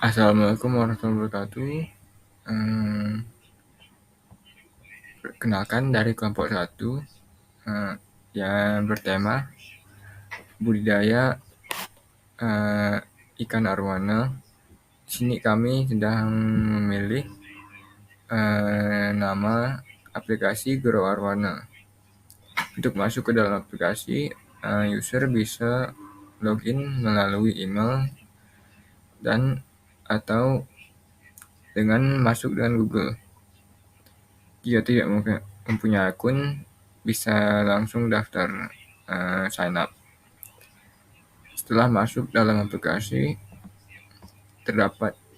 Assalamualaikum warahmatullahi wabarakatuh. Perkenalkan dari kelompok 1 yang bertema budidaya ikan arowana. Di sini kami sedang memilih nama aplikasi Grow Arowana. Untuk masuk ke dalam aplikasi, user bisa login melalui email dan atau dengan masuk dengan Google. Jika tidak mempunyai akun, bisa langsung daftar sign up. Setelah masuk dalam aplikasi,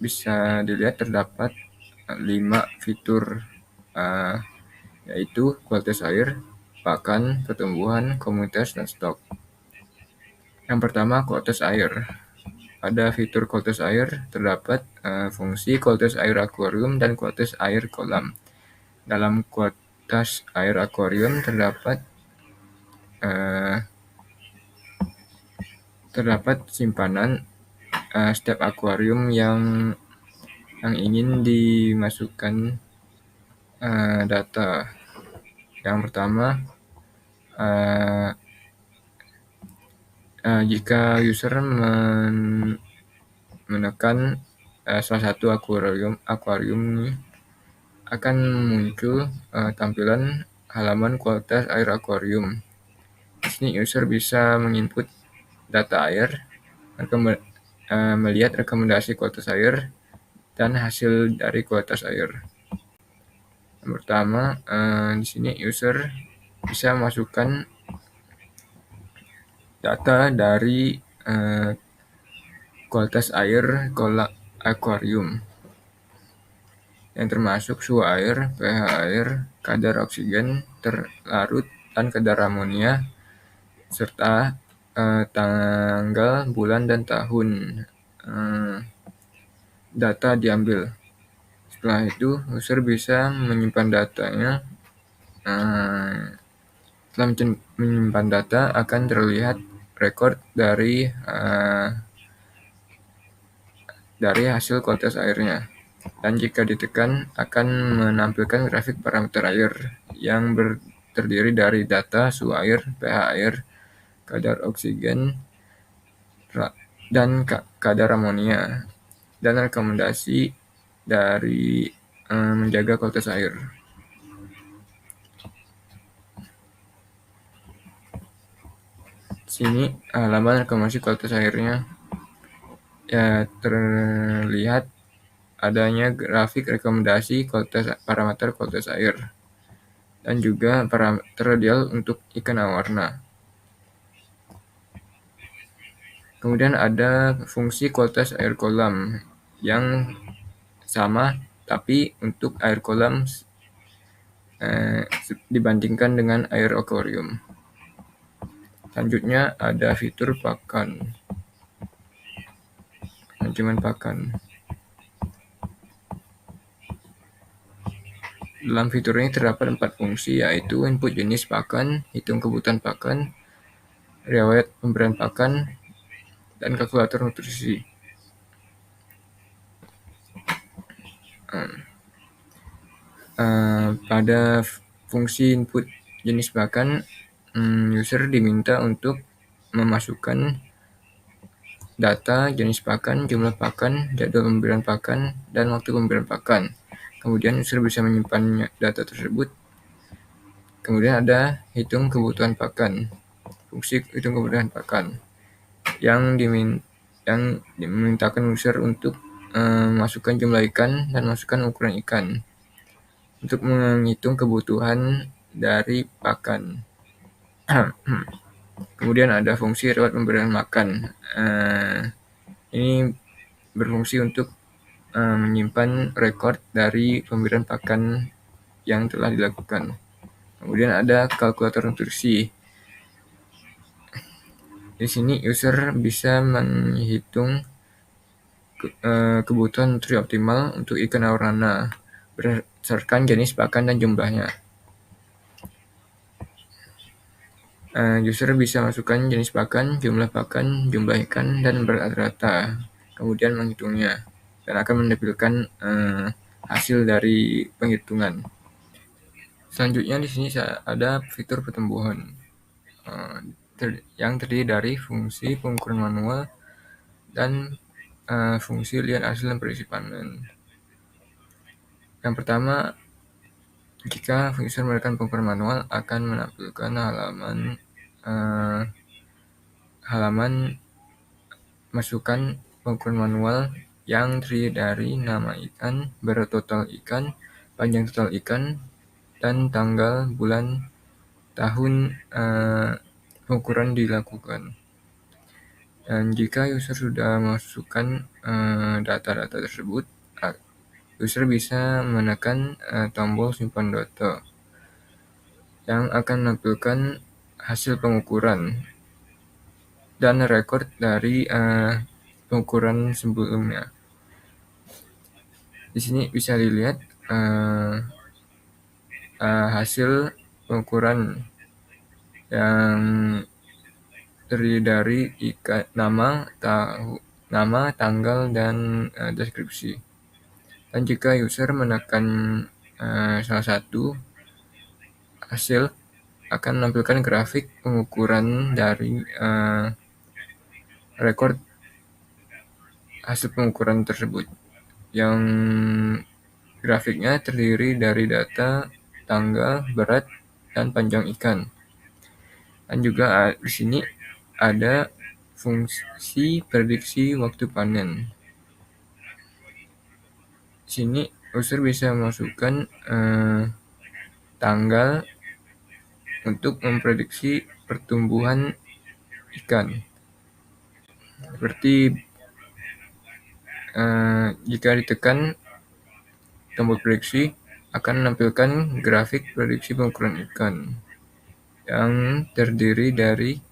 bisa dilihat terdapat 5 fitur, yaitu kualitas air, pakan, pertumbuhan, komunitas, dan stok. Yang pertama, kualitas air. Pada fitur kualitas air terdapat fungsi kualitas air akuarium dan kualitas air kolam. Dalam kualitas air akuarium terdapat simpanan setiap akuarium yang ingin dimasukkan data. Yang pertama, jika user menekan salah satu akuarium ini, akan muncul tampilan halaman kualitas air akuarium. Di sini user bisa menginput data air, melihat rekomendasi kualitas air, dan hasil dari kualitas air. Yang pertama, di sini user bisa masukkan data dari kualitas air akuarium, yang termasuk suhu air, pH air, kadar oksigen terlarut, dan kadar amonia, serta tanggal, bulan, dan tahun data diambil. Setelah itu, user bisa menyimpan datanya. Setelah menyimpan data, akan terlihat record dari hasil kualitas airnya. Dan jika ditekan, akan menampilkan grafik parameter air yang terdiri dari data suhu air, pH air, kadar oksigen, dan kadar amonia, dan rekomendasi dari menjaga kualitas air. Sini halaman rekomendasi kualitas airnya, terlihat adanya grafik rekomendasi parameter kualitas air, dan juga parameter ideal untuk ikan arowana. Kemudian ada fungsi kualitas air kolam yang sama, tapi untuk air kolam dibandingkan dengan air akuarium. Selanjutnya ada fitur pakan, manajemen pakan. Dalam fitur ini terdapat 4 fungsi, yaitu input jenis pakan, hitung kebutuhan pakan, riwayat pemberian pakan, dan kalkulator nutrisi. Pada fungsi input jenis pakan, user diminta untuk memasukkan data jenis pakan, jumlah pakan, jadwal pemberian pakan, dan waktu pemberian pakan. Kemudian user bisa menyimpan data tersebut. Kemudian ada hitung kebutuhan pakan. Fungsi hitung kebutuhan pakan yang dimintakan user untuk masukkan jumlah ikan dan masukkan ukuran ikan untuk menghitung kebutuhan dari pakan. Kemudian ada fungsi riwayat pemberian makan. Ini berfungsi untuk menyimpan rekod dari pemberian pakan yang telah dilakukan. Kemudian ada kalkulator nutrisi. Di sini user bisa menghitung kebutuhan nutrisi optimal untuk ikan arowana berdasarkan jenis pakan dan jumlahnya. User bisa masukkan jenis pakan, jumlah ikan, dan berat rata, kemudian menghitungnya. dan akan menampilkan hasil dari penghitungan. Selanjutnya di sini ada fitur pertumbuhan yang terdiri dari fungsi pengukuran manual dan fungsi lihat hasil dan prediksi panen. Yang pertama, jika user melakukan pengukuran manual akan menampilkan halaman masukan pengukuran manual yang terdiri dari nama ikan, berat total ikan, panjang total ikan, dan tanggal, bulan, tahun pengukuran dilakukan. Dan jika user sudah masukkan data-data tersebut, user bisa menekan tombol simpan data yang akan menampilkan hasil pengukuran dan rekod dari pengukuran sebelumnya. Di sini bisa dilihat hasil pengukuran yang terdiri dari nama, tanggal, dan deskripsi. Dan jika user menekan salah satu hasil, akan menampilkan grafik pengukuran dari rekor hasil pengukuran tersebut, yang grafiknya terdiri dari data, tanggal, berat, dan panjang ikan. Dan juga di sini ada fungsi prediksi waktu panen. Di sini user bisa masukkan tanggal untuk memprediksi pertumbuhan ikan. Seperti jika ditekan tombol prediksi, akan menampilkan grafik prediksi pengukuran ikan yang terdiri dari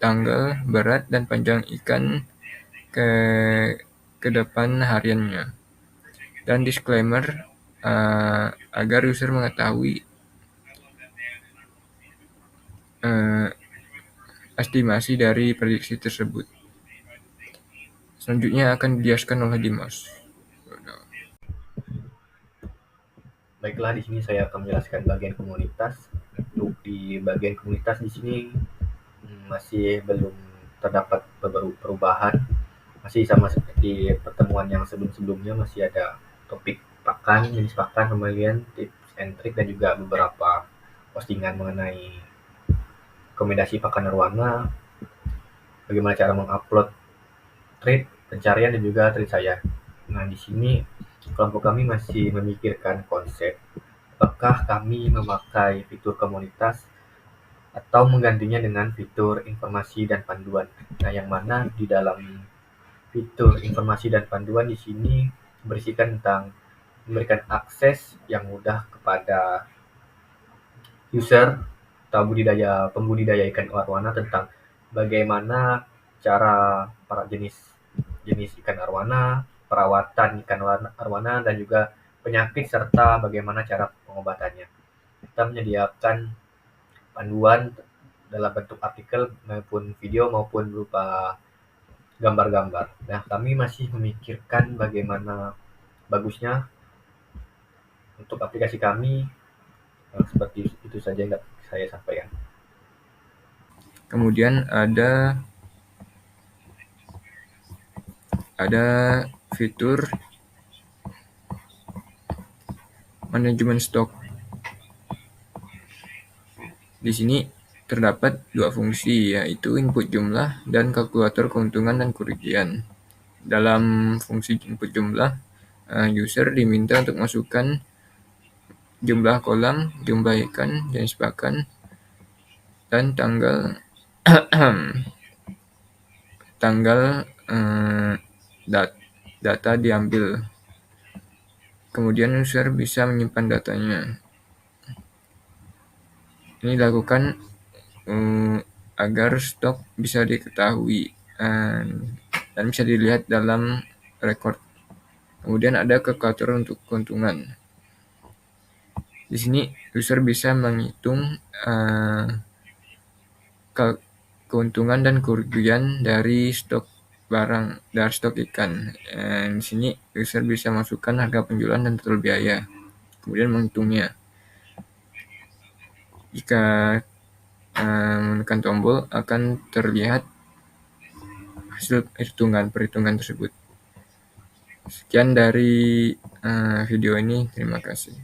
tanggal, berat, dan panjang ikan ke depan hariannya. Dan disclaimer agar user mengetahui estimasi dari prediksi tersebut. Selanjutnya akan dijelaskan oleh Dimas. Baiklah, di sini saya akan menjelaskan bagian komunitas. Untuk di bagian komunitas di sini masih belum terdapat perubahan, masih sama seperti pertemuan yang sebelum-sebelumnya, masih ada topik pakan, jenis pakan, pembagian tips and trick, dan juga beberapa postingan mengenai rekomendasi pakan arwana, bagaimana cara mengupload trade, pencarian, dan juga trade saya. Nah, di sini kelompok kami masih memikirkan konsep apakah kami memakai fitur komunitas atau menggantinya dengan fitur informasi dan panduan. Nah, yang mana di dalam fitur informasi dan panduan di sini berisikan tentang memberikan akses yang mudah kepada user atau pembudidaya ikan arwana tentang bagaimana cara para jenis ikan arwana, perawatan ikan arwana, dan juga penyakit serta bagaimana cara pengobatannya. Kita menyediakan panduan dalam bentuk artikel maupun video maupun berupa gambar-gambar. Nah, kami masih memikirkan bagaimana bagusnya untuk aplikasi kami. Seperti itu saja yang saya sampaikan. Kemudian ada fitur manajemen stok. Di sini terdapat dua fungsi, yaitu input jumlah dan kalkulator keuntungan dan kerugian. Dalam fungsi input jumlah, user diminta untuk masukkan jumlah kolam, jumlah ikan, jenis pakan, dan tanggal data diambil. Kemudian user bisa menyimpan datanya. Ini dilakukan agar stok bisa diketahui dan bisa dilihat dalam record. Kemudian ada kalkulator untuk keuntungan. Di sini user bisa menghitung keuntungan dan kerugian dari stok barang dari stok ikan. Di sini user bisa masukkan harga penjualan dan total biaya, kemudian menghitungnya. Jika menekan tombol akan terlihat hasil perhitungan tersebut. Sekian dari video ini, terima kasih.